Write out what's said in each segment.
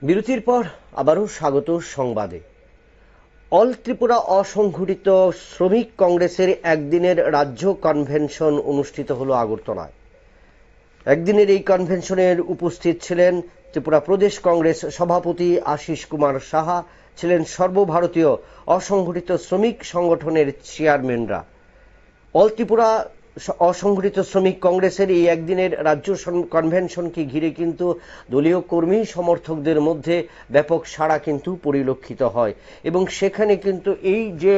বিরতির পর আবারও স্বাগত সংবাদে। অল ত্রিপুরা অসংগঠিত শ্রমিক কংগ্রেসের একদিনের রাজ্য কনভেনশন অনুষ্ঠিত হলো আগরতলায়। একদিনের এই কনভেনশনের উপস্থিত ছিলেন ত্রিপুরা প্রদেশ কংগ্রেস সভাপতি আশিস কুমার সাহা, ছিলেন সর্বভারতীয় অসংগঠিত শ্রমিক সংগঠনের চেয়ারম্যানরা। অল ত্রিপুরা অসংগঠিত শ্রমিক কংগ্রেসের এই একদিনের রাজ্য কনভেনশনকে ঘিরে কিন্তু দলীয় কর্মী সমর্থকদের মধ্যে ব্যাপক সাড়া কিন্তু পরিলক্ষিত হয় এবং সেখানে কিন্তু এই যে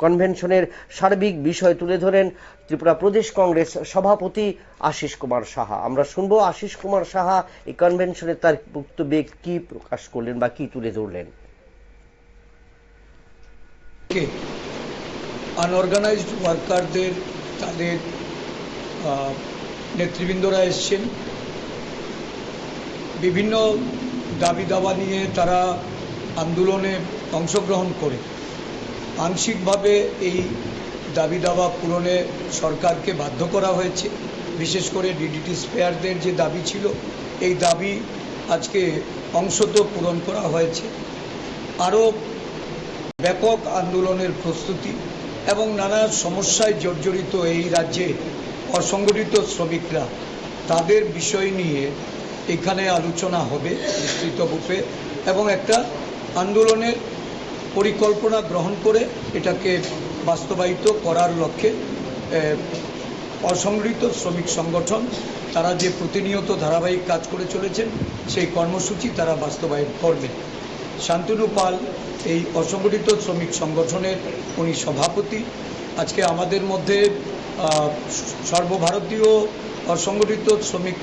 কনভেনশনের সার্বিক বিষয় তুলে ধরেন ত্রিপুরা প্রদেশ কংগ্রেস সভাপতি আশিস কুমার সাহা। আমরা শুনবো আশিস কুমার সাহা এই কনভেনশনে তার বক্তব্যে কি প্রকাশ করলেন বা কি তুলে ধরলেন। আনঅর্গানাইজড ওয়ার্কারদের তাদের নেতৃবৃন্দরা এসছেন, বিভিন্ন দাবি দাবা নিয়ে তারা আন্দোলনে অংশগ্রহণ করে আংশিকভাবে এই দাবি দাবা পূরণে সরকারকে বাধ্য করা হয়েছে। বিশেষ করে ডিডিটি স্পেয়ারদের যে দাবি ছিল, এই দাবি আজকে অংশত পূরণ করা হয়েছে। আরও ব্যাপক আন্দোলনের প্রস্তুতি এবং নানা সমস্যায় জর্জরিত এই রাজ্যে অসংগঠিত শ্রমিকরা, তাদের বিষয় নিয়ে এখানে আলোচনা হবে বিস্তৃতরূপে এবং একটা আন্দোলনের পরিকল্পনা গ্রহণ করে এটাকে বাস্তবায়িত করার লক্ষ্যে অসংগঠিত শ্রমিক সংগঠন তারা যে প্রতিনিয়ত ধারাবাহিক কাজ করে চলেছেন সেই কর্মসূচি তারা বাস্তবায়ন করবে। শান্তনু পাল এই অসংগঠিত শ্রমিক সংগঠনের উনি সভাপতি। আজকে আমাদের মধ্যে সর্বভারতীয় অসংগঠিত শ্রমিক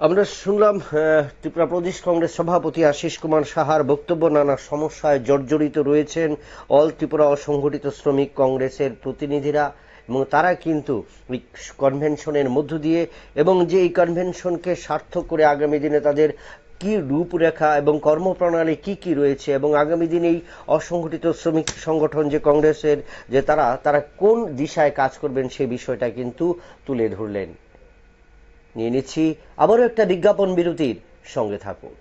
আমরা শুনলাম ত্রিপুরা প্রদেশ কংগ্রেস সভাপতি আশিস কুমার সাহার বক্তব্য। নানা সমস্যায় জর্জরিত রয়েছেন অল ত্রিপুরা অসংগঠিত শ্রমিক কংগ্রেসের প্রতিনিধিরা এবং তারা কিন্তু কনভেনশনের মধ্য দিয়ে এবং যে এই কনভেনশনকে সার্থক করে আগামী দিনে তাদের কি রূপরেখা এবং কর্মপ্রণালী কি কি রয়েছে এবং আগামী দিনে এই অসংগঠিত শ্রমিক সংগঠন যে কংগ্রেসের যে তারা কোন দিশায় কাজ করবেন সেই বিষয়টা কিন্তু তুলে ধরলেন। নিয়ে নিচ্ছি আবারও একটা বিজ্ঞাপন বিরতির, সঙ্গে থাকুন।